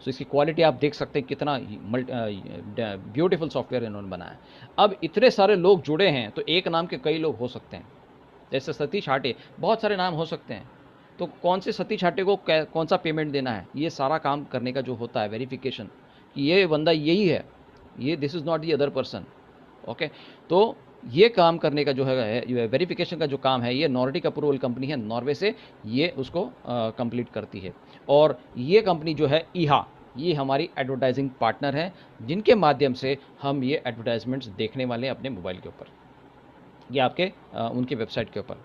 So इसकी क्वालिटी आप देख सकते हैं कितना ब्यूटीफुल सॉफ्टवेयर इन्होंने बनाया। अब इतने सारे लोग जुड़े हैं तो एक नाम के कई लोग हो सकते हैं, जैसे सतीश हाटे, बहुत सारे नाम हो सकते हैं। तो कौन से सतीश हाटे को कौन सा पेमेंट देना है, ये सारा काम करने का जो होता है वेरिफिकेशन कि ये बंदा यही है, ये this is not the other person. Okay, तो ये काम करने का जो है वेरिफिकेशन का जो काम है ये नॉर्डिक अप्रूवल कंपनी है नॉर्वे से, ये उसको कंप्लीट करती है। और ये कंपनी जो है ईहा, ये हमारी एडवर्टाइजिंग पार्टनर है जिनके माध्यम से हम ये एडवर्टाइजमेंट्स देखने वाले हैं अपने मोबाइल के ऊपर या आपके उनकी वेबसाइट के ऊपर।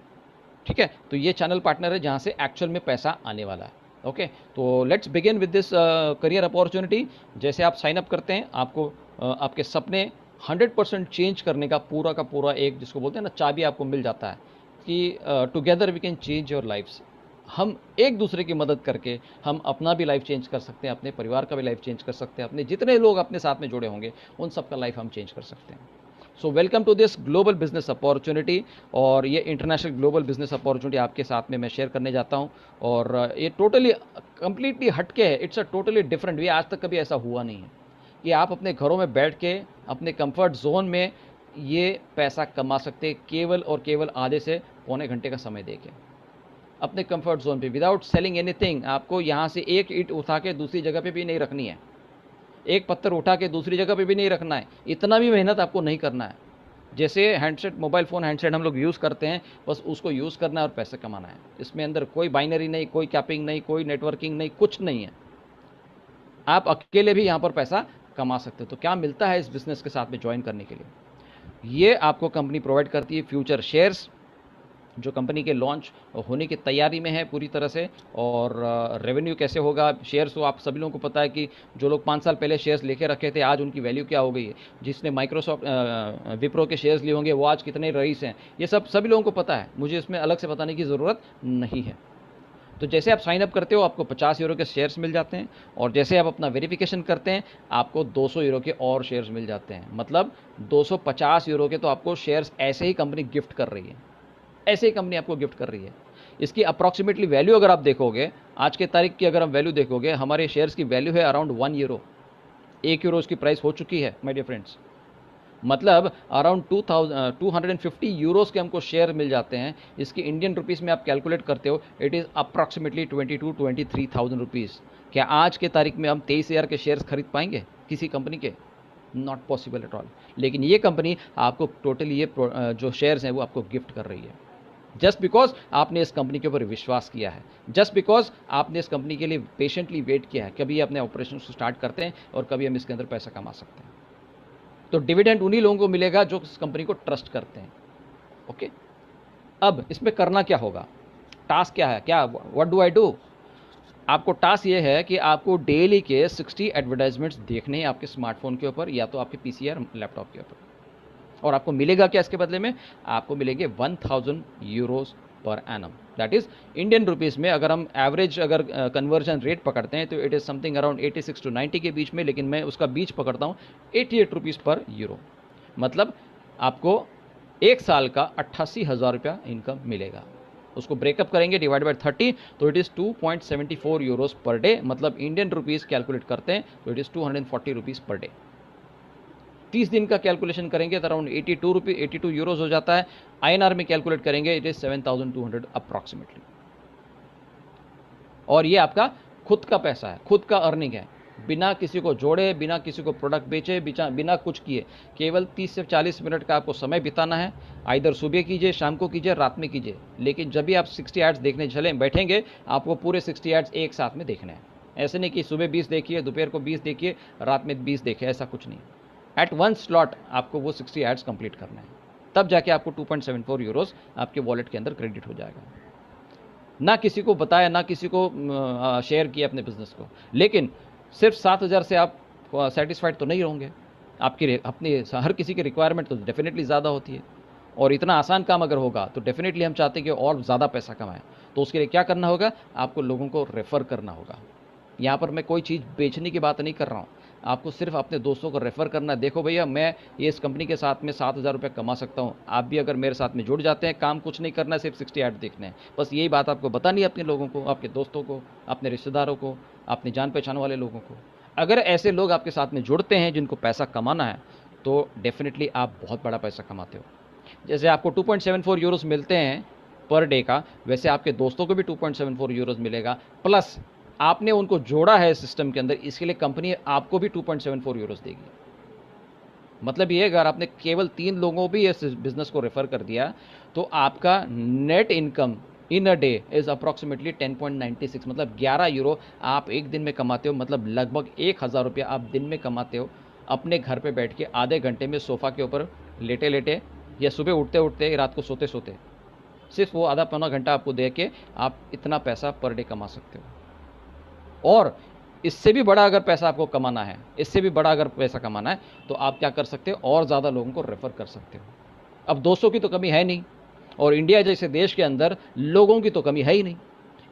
ठीक है, तो ये चैनल पार्टनर है जहाँ से एक्चुअल में पैसा आने वाला है। ओके, तो let's begin with this career opportunity. जैसे आप साइन अप करते हैं आपको आपके सपने 100% चेंज करने का पूरा एक जिसको बोलते हैं ना चाबी आपको मिल जाता है कि together we can change your lifes. हम एक दूसरे की मदद करके हम अपना भी लाइफ चेंज कर सकते हैं, अपने परिवार का भी लाइफ चेंज कर सकते हैं, अपने जितने लोग अपने साथ में जुड़े होंगे उन सबका लाइफ हम चेंज कर सकते हैं। So welcome to this global business opportunity. और ये इंटरनेशनल ग्लोबल बिजनेस अपॉर्चुनिटी आपके साथ में मैं शेयर करने जाता हूँ और ये टोटली कंप्लीटली हटके है, इट्स अ टोटली डिफरेंट। ये आज तक कभी ऐसा हुआ नहीं है कि आप अपने घरों में बैठ के अपने कंफर्ट जोन में ये पैसा कमा सकते हैं केवल और केवल आधे से पौने घंटे का समय देके अपने कंफर्ट जोन पे विदाउट सेलिंग एनीथिंग। आपको यहाँ से एक ईंट उठा के दूसरी जगह पे भी नहीं रखनी है, एक पत्थर उठा के दूसरी जगह पे भी नहीं रखना है, इतना भी मेहनत आपको नहीं करना है। जैसे हैंडसेट, मोबाइल फ़ोन हैंडसेट हम लोग यूज़ करते हैं, बस उसको यूज़ करना है और पैसे कमाना है। इसमें अंदर कोई बाइनरी नहीं, कोई कैपिंग नहीं, कोई नेटवर्किंग नहीं, कुछ नहीं है। आप अकेले भी यहाँ पर पैसा कमा सकते हो। तो क्या मिलता है इस बिज़नेस के साथ में ज्वाइन करने के लिए? ये आपको कंपनी प्रोवाइड करती है फ्यूचर शेयर्स, जो कंपनी के लॉन्च होने की तैयारी में है पूरी तरह से। और रेवेन्यू कैसे होगा, शेयर्स तो आप सभी लोगों को पता है कि जो लोग 5 साल पहले शेयर्स लेके रखे थे आज उनकी वैल्यू क्या हो गई है। जिसने माइक्रोसॉफ्ट विप्रो के शेयर्स लिए होंगे वो आज कितने रईस हैं, ये सब सभी लोगों को पता है, मुझे इसमें अलग से बताने की ज़रूरत नहीं है। तो जैसे आप साइन अप करते हो आपको 50 यूरो के शेयर्स मिल जाते हैं और जैसे आप अपना वेरिफिकेशन करते हैं आपको 200 यूरो के और शेयर्स मिल जाते हैं। मतलब 250 यूरो के तो आपको शेयर्स ऐसे ही कंपनी गिफ्ट कर रही है, ऐसे ही कंपनी आपको गिफ्ट कर रही है। इसकी अप्रॉक्सीमेटली वैल्यू अगर आप देखोगे आज के तारीख की अगर हम वैल्यू देखोगे, हमारे शेयर्स की वैल्यू है अराउंड 1 यूरो। 1 यूरो उसकी प्राइस हो चुकी है माय डियर फ्रेंड्स। मतलब अराउंड 250 यूरोस के हमको शेयर मिल जाते हैं। इसकी इंडियन रुपीस में आप कैलकुलेट करते हो, इट इज़ अप्रॉक्सीमेटली 22-23,000 रुपीज़। क्या आज के तारीख में हम 23,000 के शेयर्स खरीद पाएंगे किसी कंपनी के? Not possible at all. लेकिन ये कंपनी आपको टोटली ये जो शेयर्स हैं वो आपको गिफ्ट कर रही है, जस्ट बिकॉज आपने इस कंपनी के ऊपर विश्वास किया है, जस्ट बिकॉज आपने इस कंपनी के लिए पेशेंटली वेट किया है। कभी अपने ऑपरेशन को स्टार्ट करते हैं और कभी हम इसके अंदर पैसा कमा सकते हैं। तो डिविडेंड उन्हीं लोगों को मिलेगा जो इस कंपनी को ट्रस्ट करते हैं। ओके, अब इसमें करना क्या होगा, टास्क क्या है, क्या व्हाट डू आई डू? आपको टास्क ये है कि आपको डेली के 60 एडवर्टाइजमेंट्स देखने हैं आपके स्मार्टफोन के ऊपर या तो आपके पीसी या लैपटॉप के ऊपर। और आपको मिलेगा क्या इसके बदले में? आपको मिलेंगे 1000 euros per annum. That is Indian rupees में अगर हम एवरेज अगर कन्वर्जन रेट पकड़ते हैं तो it is something around 86 to 90 के बीच में, लेकिन मैं उसका बीच पकड़ता हूँ 88 रुपीज़ पर यूरो। मतलब आपको एक साल का 88,000 रुपया इनकम मिलेगा। उसको ब्रेकअप करेंगे डिवाइड बाय 30 तो it is 2.74 euros per day. मतलब इंडियन रुपीज़ कैलकुलेट करते हैं तो it is 240 rupees per day. 30 दिन का कैलकुलेशन करेंगे तो अराउंड 82 यूरोज हो जाता है। आईएनआर में कैलकुलेट करेंगे इट इज 7,200 अप्रॉक्सीमेटली। और ये आपका खुद का पैसा है, खुद का अर्निंग है, बिना किसी को जोड़े, बिना किसी को प्रोडक्ट बेचे, बिना कुछ किए। केवल 30 से 40 मिनट का आपको समय बिताना है। आइदर सुबह कीजिए, शाम को कीजिए, रात में कीजिए। लेकिन जब भी आप 60 एड्स देखने चले बैठेंगे, आपको पूरे 60 एड्स एक साथ में देखने हैं। ऐसे नहीं कि सुबह 20 देखिए, दोपहर को 20 देखिए, रात में 20 देखिए, ऐसा कुछ नहीं। एट वन स्लॉट आपको वो 60 एड्स कंप्लीट करना है, तब जाके आपको 2.74 यूरोज आपके वॉलेट के अंदर क्रेडिट हो जाएगा। ना किसी को बताया, ना किसी को शेयर किया अपने बिजनेस को। लेकिन सिर्फ 7,000 से आप सेटिस्फाइड तो नहीं होंगे। आपकी अपनी हर किसी की रिक्वायरमेंट तो डेफिनेटली ज़्यादा होती है, और इतना आसान काम अगर होगा तो डेफिनेटली हम चाहते हैं कि और ज़्यादा पैसा कमाएं। तो उसके लिए क्या करना होगा? आपको लोगों को रेफ़र करना होगा। यहाँ पर मैं कोई चीज़ बेचने की बात नहीं कर रहा हूँ, आपको सिर्फ अपने दोस्तों को रेफ़र करना है। देखो भैया, मैं ये इस कंपनी के साथ में 7,000 रुपये कमा सकता हूँ, आप भी अगर मेरे साथ में जुड़ जाते हैं, काम कुछ नहीं करना है, सिर्फ 60 ऐड देखने हैं। बस यही बात आपको बतानी है अपने लोगों को, आपके दोस्तों को, अपने रिश्तेदारों को, अपने जान पहचान वाले लोगों को। अगर ऐसे लोग आपके साथ में जुड़ते हैं जिनको पैसा कमाना है, तो डेफिनेटली आप बहुत बड़ा पैसा कमाते हो। जैसे आपको 2.74 यूरोज़ मिलते हैं पर डे का, वैसे आपके दोस्तों को भी 2.74 यूरोज़ मिलेगा। प्लस आपने उनको जोड़ा है सिस्टम के अंदर, इसके लिए कंपनी आपको भी 2.74 यूरोज़ देगी। मतलब ये, अगर आपने केवल 3 लोगों भी इस बिज़नेस को रेफ़र कर दिया, तो आपका net income in a day is approximately 10.96, मतलब 11 यूरो आप एक दिन में कमाते हो। मतलब लगभग 1,000 रुपया आप दिन में कमाते हो, अपने घर पे बैठ के आधे घंटे में सोफ़ा के ऊपर लेटे लेटे, या सुबह उठते उठते, रात को सोते सोते। सिर्फ वो आधा पौना घंटा आपको दे के आप इतना पैसा पर डे कमा सकते हो। और इससे भी बड़ा अगर पैसा आपको कमाना है, इससे भी बड़ा अगर पैसा कमाना है, तो आप क्या कर सकते हो? और ज़्यादा लोगों को रेफ़र कर सकते हो। अब 200 की तो कमी है नहीं, और इंडिया जैसे देश के अंदर लोगों की तो कमी है ही नहीं।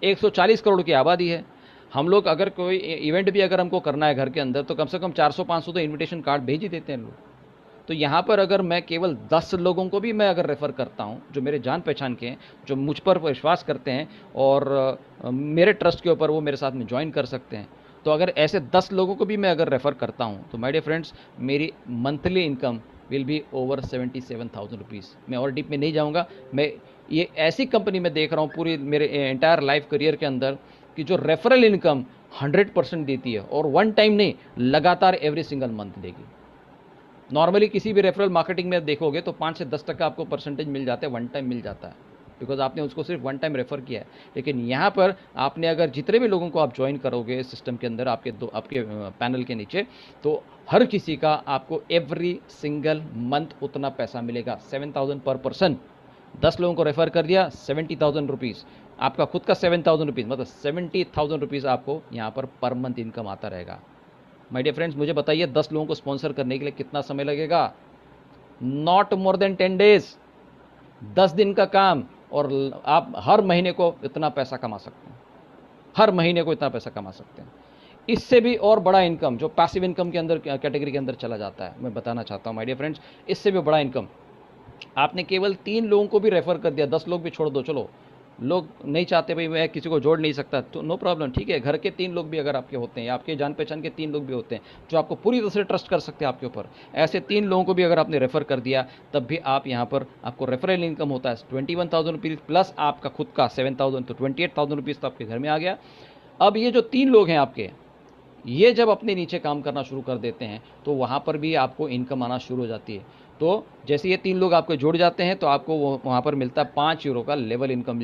140 करोड़ की आबादी है। हम लोग अगर कोई इवेंट भी अगर हमको करना है घर के अंदर, तो कम से कम 400-500 तो इन्विटेशन कार्ड भेज ही देते हैं लोग। तो यहाँ पर अगर मैं केवल 10 लोगों को भी मैं अगर रेफ़र करता हूँ, जो मेरे जान पहचान के हैं, जो मुझ पर विश्वास करते हैं और मेरे ट्रस्ट के ऊपर वो मेरे साथ में ज्वाइन कर सकते हैं, तो अगर ऐसे 10 लोगों को भी मैं अगर रेफ़र करता हूँ, तो माय डियर फ्रेंड्स, मेरी monthly income will be over 77,000 rupees. मैं और डीप में नहीं जाऊँगा। मैं ये ऐसी कंपनी में देख रहा हूँ पूरी मेरे एंटायर लाइफ करियर के अंदर, कि जो रेफरल इनकम 100% देती है, और वन टाइम नहीं, लगातार एवरी सिंगल मंथ देगी। नॉर्मली किसी भी रेफरल मार्केटिंग में देखोगे तो 5 से 10% आपको परसेंटेज मिल जाता है, वन टाइम मिल जाता है, बिकॉज आपने उसको सिर्फ वन टाइम रेफ़र किया है। लेकिन यहाँ पर आपने अगर जितने भी लोगों को आप ज्वाइन करोगे सिस्टम के अंदर, आपके पैनल के नीचे, तो हर किसी का आपको एवरी सिंगल मंथ उतना पैसा मिलेगा, 7,000 पर पर्सन। 10 लोगों को रेफ़र कर दिया, 70,000 रुपीज़, आपका खुद का 7,000 रुपीज़, मतलब 70,000 रुपीज़ आपको यहाँ पर पर मंथ इनकम आता रहेगा। माय डियर फ्रेंड्स, मुझे बताइए 10 लोगों को स्पॉन्सर करने के लिए कितना समय लगेगा? नॉट मोर देन 10 डेज, 10 दिन का काम, और आप हर महीने को इतना पैसा कमा सकते हैं, हर महीने को इतना पैसा कमा सकते हैं। इससे भी और बड़ा इनकम जो पैसिव इनकम के अंदर, कैटेगरी के अंदर चला जाता है, मैं बताना चाहता हूँ माय डियर फ्रेंड्स, इससे भी बड़ा इनकम। आपने केवल 3 लोगों को भी रेफ़र कर दिया, 10 लोग भी छोड़ दो, चलो लोग नहीं चाहते भाई मैं किसी को जोड़ नहीं सकता, तो नो प्रॉब्लम, ठीक है, घर के 3 लोग भी अगर आपके होते हैं या आपके जान पहचान के 3 लोग भी होते हैं जो आपको पूरी तरह से ट्रस्ट कर सकते हैं आपके ऊपर, ऐसे 3 लोगों को भी अगर आपने रेफ़र कर दिया, तब भी आप यहाँ पर आपको रेफरल इनकम होता है 21,000 रुपीज़ प्लस आपका खुद का 7,000, तो 28,000 रुपीज़ तो आपके घर में आ गया। अब ये जो 3 लोग हैं आपके, ये जब अपने नीचे काम करना शुरू कर देते हैं तो वहाँ पर भी आपको इनकम आना शुरू हो जाती है। तो जैसे ये 3 लोग आपके जुड़ जाते हैं तो आपको वो वहाँ पर मिलता है 5 यूरो का लेवल इनकम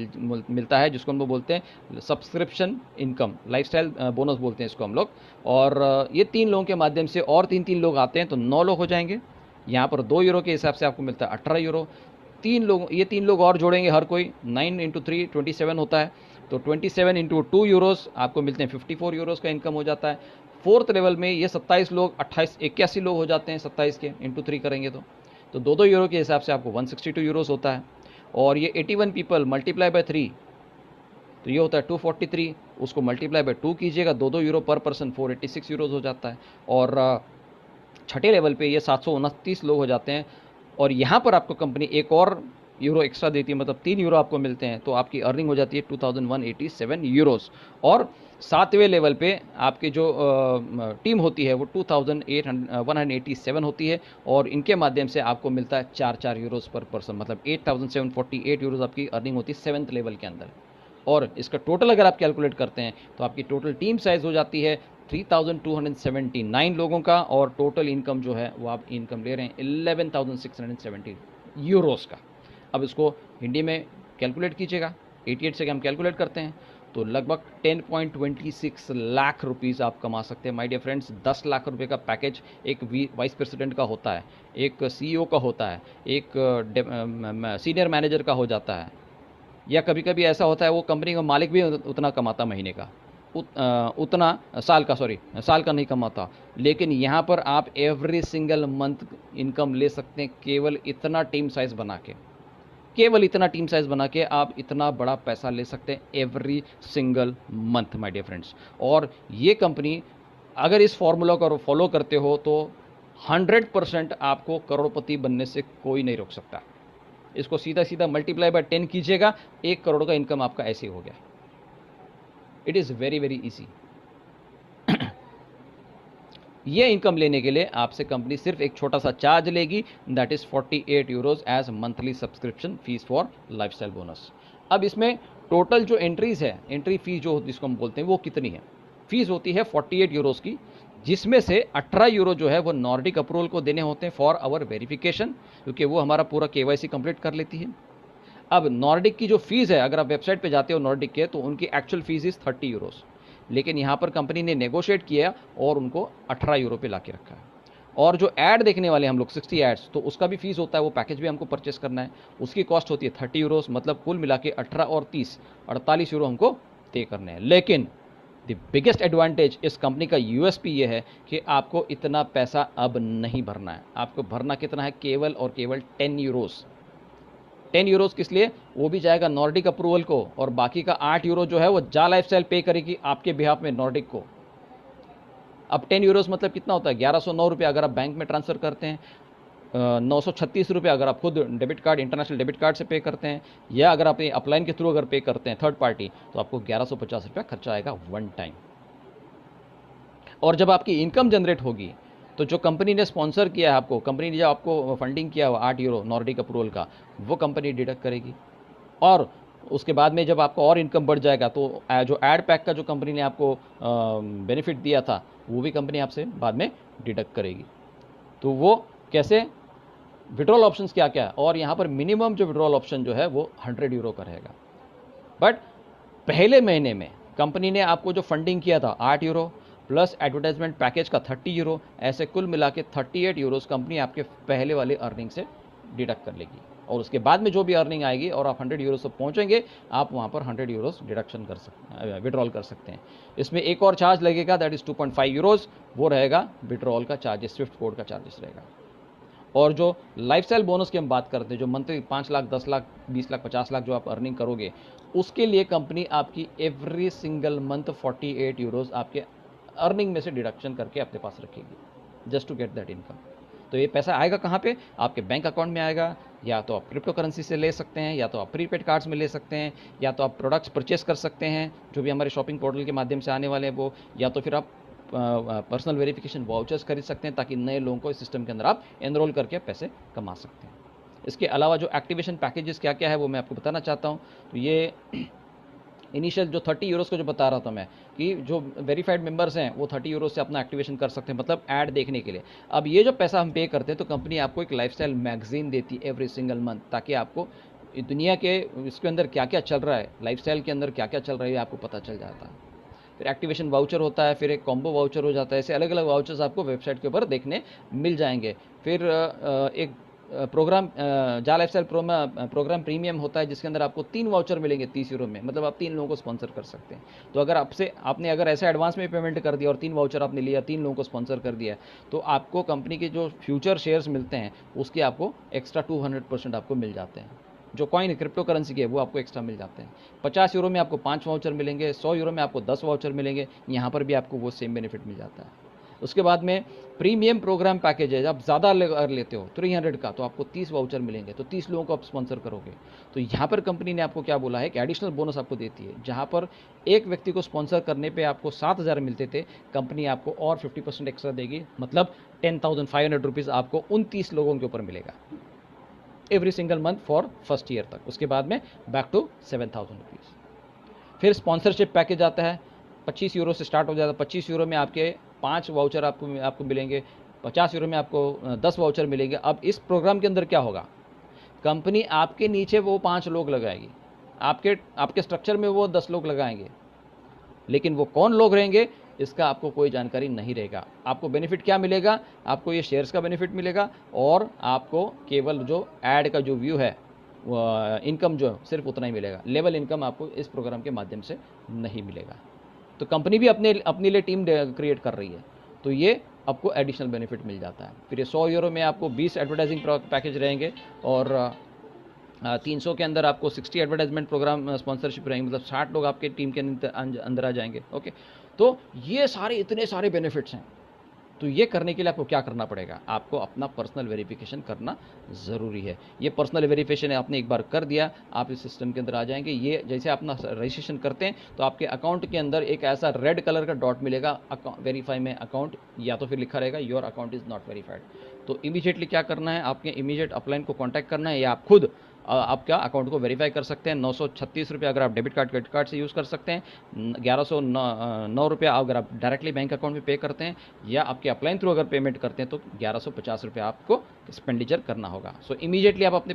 मिलता है, जिसको हम लोग बोलते हैं सब्सक्रिप्शन इनकम, लाइफस्टाइल बोनस बोलते हैं इसको हम लोग। और ये 3 लोगों के माध्यम से और 3-3 लोग आते हैं तो 9 लोग हो जाएंगे। यहाँ पर 2 यूरो के हिसाब से आपको मिलता है 18 यूरो। 3 लोग और जोड़ेंगे हर कोई, 9 इंटू 3 27 होता है, तो 27 इंटू 2 यूरोस आपको मिलते हैं 54 यूरोस का इनकम हो जाता है। फोर्थ लेवल में ये 27 लोग 81 लोग हो जाते हैं 27 के इंटू 3 करेंगे तो 2-2 यूरो के हिसाब से आपको 162 यूरोस होता है। और ये 81 पीपल मल्टीप्लाई बाय 3 तो ये होता है 243, उसको मल्टीप्लाई बाय 2 कीजिएगा, 2-2 यूरो पर पर्सन 486 यूरोस हो जाता है। और छठे लेवल पे ये 729 लोग हो जाते हैं। और यहाँ पर आपको कंपनी एक और यूरो एक्स्ट्रा देती है, मतलब 3 यूरो आपको मिलते हैं, तो आपकी अर्निंग हो जाती है 2187 यूरोस। और 7वें लेवल पे आपकी जो टीम होती है वो 2187 होती है, और इनके माध्यम से आपको मिलता है 4-4 यूरोस पर पर्सन, मतलब 8748 यूरोस आपकी अर्निंग होती है 7th लेवल के अंदर। और इसका टोटल अगर आप कैलकुलेट करते हैं तो आपकी टोटल टीम साइज़ हो जाती है 3279 लोगों का, और टोटल इनकम जो है वो आप इनकम ले रहे हैं 11,670 यूरोस का। अब इसको हिंदी में कैलकुलेट कीजिएगा, 88 से हम कैलकुलेट करते हैं तो लगभग 10.26 लाख रुपीज़ आप कमा सकते हैं माय डियर फ्रेंड्स। 10 लाख रुपए का पैकेज एक वाइस प्रेसिडेंट का होता है, एक सीईओ का होता है, एक सीनियर मैनेजर का हो जाता है, या कभी कभी ऐसा होता है वो कंपनी का मालिक भी उतना कमाता महीने का, उतना साल का नहीं कमाता। लेकिन यहाँ पर आप एवरी सिंगल मंथ इनकम ले सकते हैं, केवल इतना टीम साइज़ बना के, केवल इतना टीम साइज़ बना के आप इतना बड़ा पैसा ले सकते हैं every single month my dear friends. और ये कंपनी अगर इस फॉर्मूला को फॉलो करते हो तो 100% आपको करोड़पति बनने से कोई नहीं रोक सकता। इसको सीधा सीधा मल्टीप्लाई बाय 10 कीजिएगा, 1 करोड़ का इनकम आपका ऐसे हो गया। It is very very easy. ये इनकम लेने के लिए आपसे कंपनी सिर्फ एक छोटा सा चार्ज लेगी, that is 48 euros as monthly subscription fee for lifestyle bonus. अब इसमें टोटल जो एंट्रीज है, एंट्री फी जो जिसको हम बोलते हैं वो कितनी है, फीस होती है 48 यूरोज़ की, जिसमें से 18 यूरो जो है वो नॉर्डिक अप्रूवल को देने होते हैं फॉर आवर वेरिफिकेशन, क्योंकि वो हमारा पूरा KYC कंप्लीट कर लेती है। अब नॉर्डिक की जो फीस है, अगर आप वेबसाइट पे जाते हो नॉर्डिक के, तो उनकी एक्चुअल फीस इज़ 30 यूरोज़, लेकिन यहाँ पर कंपनी ने नेगोशिएट किया और उनको 18 यूरो पे ला के रखा है। और जो ऐड देखने वाले हम लोग 60 एड्स, तो उसका भी फीस होता है, वो पैकेज भी हमको परचेस करना है, उसकी कॉस्ट होती है 30 यूरोज़, मतलब कुल मिला के 18 और 30 48 यूरो हमको पे करने हैं। लेकिन द बिगेस्ट एडवांटेज इस कंपनी का USP ये है कि आपको इतना पैसा अब नहीं भरना है। आपको भरना कितना है, केवल और केवल 10 यूरोज़। 10 यूरोज़ किस लिए, वो भी जाएगा नॉर्डिक अप्रूवल को, और बाकी का 8 यूरो जो है वो जा लाइफस्टाइल पे करेगी आपके बिहाफ में नॉर्डिक को। अब 10 यूरोज़ मतलब कितना होता है, 1109 रुपये अगर आप बैंक में ट्रांसफ़र करते हैं, 936 रुपये अगर आप खुद debit card, international debit card से पे करते हैं, या अगर आप अपलाइन के थ्रू अगर पे करते हैं थर्ड पार्टी, तो आपको 1150 रुपये खर्चा आएगा वन टाइम। और जब आपकी इनकम जनरेट होगी तो जो कंपनी ने स्पॉन्सर किया है आपको, कंपनी ने जो आपको फंडिंग किया हो 8 यूरो नॉर्डिक अप्रूवल का, वो कंपनी डिडक्ट करेगी। और उसके बाद में जब आपको और इनकम बढ़ जाएगा तो जो एड पैक का जो कंपनी ने आपको बेनिफिट दिया था, वो भी कंपनी आपसे बाद में डिडक्ट करेगी। तो वो कैसे, विड्रॉल ऑप्शंस क्या क्या है, और यहाँ पर मिनिमम जो विड्रॉल ऑप्शन जो है वो 100 यूरो का रहेगा। बट पहले महीने में कंपनी ने आपको जो फंडिंग किया था 8 यूरो प्लस एडवर्टाइजमेंट पैकेज का 30 यूरो, ऐसे कुल मिला के 38 यूरोज़ कंपनी आपके पहले वाले अर्निंग से डिडक्ट कर लेगी। और उसके बाद में जो भी अर्निंग आएगी और आप 100 यूरो तक पहुँचेंगे, आप वहाँ पर 100 यूरोज़ डिडक्शन कर सकते हैं, विड्रॉल कर सकते हैं। इसमें एक और चार्ज लगेगा, दैट इज़ 2.5 यूरोज़, वो रहेगा विड्रॉल का चार्जेस, स्विफ्ट कोड का चार्जेस रहेगा। और जो लाइफस्टाइल बोनस की हम बात करते हैं, जो मंथली 5 लाख, 10 लाख, 20 लाख, 50 लाख जो आप अर्निंग करोगे, उसके लिए कंपनी आपकी एवरी सिंगल मंथ 48 यूरोज़ आपके अर्निंग में से डिडक्शन करके अपने पास रखेगी, just to get that income. तो ये पैसा आएगा कहाँ पे? आपके बैंक अकाउंट में आएगा, या तो आप क्रिप्टो करेंसी से ले सकते हैं, या तो आप प्रीपेड कार्ड्स में ले सकते हैं, या तो आप प्रोडक्ट्स परचेस कर सकते हैं जो भी हमारे शॉपिंग पोर्टल के माध्यम से आने वाले हैं वो, या तो फिर आप पर्सनल वेरिफिकेशन वाउचर्स खरीद सकते हैं ताकि नए लोगों को इस सिस्टम के अंदर आप एनरोल करके पैसे कमा सकते हैं। इसके अलावा जो एक्टिवेशन पैकेजेस क्या क्या है वो मैं आपको बताना चाहता हूँ। तो ये इनिशियल जो 30 यूरोज़ को जो बता रहा था मैं, कि जो वेरीफाइड मेंबर्स हैं वो 30 यूरोज़ से अपना एक्टिवेशन कर सकते हैं, मतलब ऐड देखने के लिए। अब ये जो पैसा हम पे करते हैं तो कंपनी आपको एक लाइफस्टाइल मैगजीन देती है एवरी सिंगल मंथ, ताकि आपको दुनिया के इसके अंदर क्या क्या चल रहा है, लाइफस्टाइल के अंदर क्या क्या चल रहा है, आपको पता चल जाता है। फिर एक्टिवेशन वाउचर होता है, फिर एक कॉम्बो वाउचर हो जाता है। ऐसे अलग अलग वाउचर्स आपको वेबसाइट के ऊपर देखने मिल जाएंगे। फिर एक प्रोग्राम जा लाइफस्टाइल प्रोग्राम प्रीमियम होता है, जिसके अंदर आपको 3 वाउचर मिलेंगे 30 यूरो में, मतलब आप 3 लोगों को स्पॉन्सर कर सकते हैं। तो अगर आपने अगर ऐसे एडवांस में पेमेंट कर दिया और 3 वाउचर आपने लिया, 3 लोगों को स्पॉन्सर कर दिया, तो आपको कंपनी के जो फ्यूचर शेयर्स मिलते हैं उसके आपको एक्स्ट्रा 200% आपको मिल जाते हैं। जो कॉइन क्रिप्टो करेंसी के है वो आपको एक्स्ट्रा मिल जाते हैं। 50 यूरो में आपको 5 वाउचर मिलेंगे, 100 यूरो में आपको 10 वाउचर मिलेंगे, यहाँ पर भी आपको वो सेम बेनिफिट मिल जाता है। उसके बाद में प्रीमियम प्रोग्राम पैकेज है, जब ज़्यादा लेते हो 300 का, तो आपको 30 वाउचर मिलेंगे, तो 30 लोगों को आप स्पॉन्सर करोगे। तो यहाँ पर कंपनी ने आपको क्या बोला है कि एडिशनल बोनस आपको देती है, जहाँ पर एक व्यक्ति को स्पॉन्सर करने पे आपको 7,000 मिलते थे, कंपनी आपको और 50% एक्स्ट्रा देगी, मतलब 10,500 रुपीज़ आपको उन 30 लोगों के ऊपर मिलेगा every single month for first year तक। उसके बाद में बैक टू 7,000 रुपीज़। फिर स्पॉन्सरशिप पैकेज आता है, 25 यूरो से स्टार्ट हो जाता है। 25 यूरो में आपके 5 वाउचर आपको मिलेंगे, 50 यूरो में आपको 10 वाउचर मिलेंगे। अब इस प्रोग्राम के अंदर क्या होगा, कंपनी आपके नीचे वो 5 लोग लगाएगी, आपके स्ट्रक्चर में वो 10 लोग लगाएंगे, लेकिन वो कौन लोग रहेंगे इसका आपको कोई जानकारी नहीं रहेगा। आपको बेनिफिट क्या मिलेगा, आपको ये शेयर्स का बेनिफिट मिलेगा, और आपको केवल जो ऐड का जो व्यू है इनकम जो सिर्फ उतना ही मिलेगा। लेवल इनकम आपको इस प्रोग्राम के माध्यम से नहीं मिलेगा। तो कंपनी भी अपने लिए टीम क्रिएट कर रही है, तो ये आपको एडिशनल बेनिफिट मिल जाता है। फिर ये 100 यूरो में आपको 20 एडवर्टाइजिंग पैकेज रहेंगे, और 300 के अंदर आपको 60 एडवर्टाइजमेंट प्रोग्राम स्पॉन्सरशिप रहेंगे, मतलब 60 लोग आपके टीम के अंदर आ जाएंगे। ओके, तो ये सारे इतने सारे बेनिफिट्स हैं। तो ये करने के लिए आपको क्या करना पड़ेगा, आपको अपना पर्सनल वेरिफिकेशन करना ज़रूरी है। ये पर्सनल वेरिफिकेशन आपने एक बार कर दिया, आप इस सिस्टम के अंदर आ जाएंगे। ये जैसे अपना रजिस्ट्रेशन करते हैं तो आपके अकाउंट के अंदर एक ऐसा रेड कलर का डॉट मिलेगा, वेरीफाई में अकाउंट, या तो फिर लिखा रहेगा your account is not verified. तो इमीडिएटली क्या करना है, आपके इमीडिएट अपलाइन को कॉन्टैक्ट करना है, या आप खुद आपका अकाउंट को वेरीफाई कर सकते हैं। 936 रुपये अगर आप डेबिट कार्ड क्रेडिट कार्ड से यूज़ कर सकते हैं, 1109 रुपये अगर आप डायरेक्टली बैंक अकाउंट में पे करते हैं, या आपके अपलाइन थ्रू अगर पेमेंट करते हैं तो 1150 रुपये आपको एक्सपेंडिचर करना होगा। सो इमीडिएटली आप अपने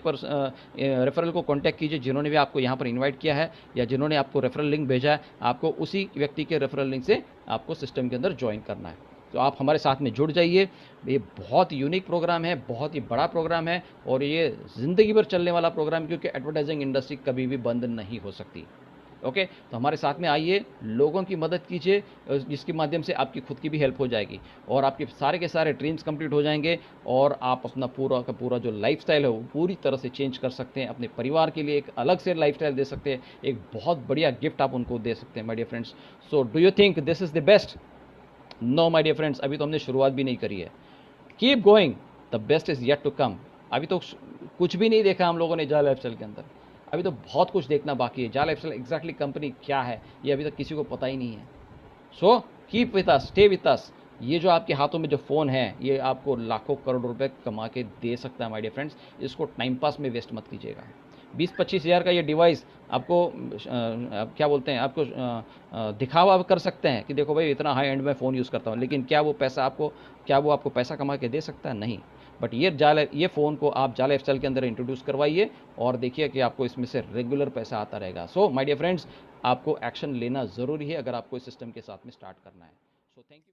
रेफरल को कॉन्टैक्ट कीजिए, जिन्होंने भी आपको यहाँ पर इन्वाइट किया है या जिन्होंने आपको रेफरल लिंक भेजा है, आपको उसी व्यक्ति के रेफरल लिंक से आपको सिस्टम के अंदर ज्वाइन करना है। तो आप हमारे साथ में जुड़ जाइए। ये बहुत यूनिक प्रोग्राम है, बहुत ही बड़ा प्रोग्राम है, और ये ज़िंदगी भर चलने वाला प्रोग्राम, क्योंकि एडवर्टाइजिंग इंडस्ट्री कभी भी बंद नहीं हो सकती। ओके, तो हमारे साथ में आइए, लोगों की मदद कीजिए, जिसके माध्यम से आपकी खुद की भी हेल्प हो जाएगी, और आपके सारे के सारे ड्रीम्स कंप्लीट हो जाएंगे, और आप अपना पूरा का पूरा जो लाइफस्टाइल है वो पूरी तरह से चेंज कर सकते हैं। अपने परिवार के लिए एक अलग से लाइफस्टाइल दे सकते हैं, एक बहुत बढ़िया गिफ्ट आप उनको दे सकते हैं my dear friends. So do you think this is the best? No my dear friends, अभी तो हमने शुरुआत भी नहीं करी है। Keep going, the best is yet to come. अभी तो कुछ भी नहीं देखा हम लोगों ने जा लाइफस्टाइल के अंदर, अभी तो बहुत कुछ देखना बाकी है। जा लाइफस्टाइल एग्जैक्टली कंपनी क्या है ये अभी तक किसी को पता ही नहीं है। So keep with us, stay with us. ये जो आपके हाथों में जो फ़ोन है ये आपको लाखों करोड़ रुपए कमा के दे सकता है माय डियर फ्रेंड्स। इसको टाइम पास में वेस्ट मत कीजिएगा। 20-25 हज़ार का ये डिवाइस आपको क्या बोलते हैं, आपको दिखावा कर सकते हैं कि देखो भाई इतना हाई एंड में फ़ोन यूज़ करता हूँ, लेकिन क्या वो आपको पैसा कमा के दे सकता है? नहीं। बट ये फ़ोन को आप जा लाइफस्टाइल के अंदर इंट्रोड्यूस करवाइए, और देखिए कि आपको इसमें से रेगुलर पैसा आता रहेगा। सो माय डियर फ्रेंड्स, आपको एक्शन लेना ज़रूरी है अगर आपको इस सिस्टम के साथ में स्टार्ट करना है। So thank you.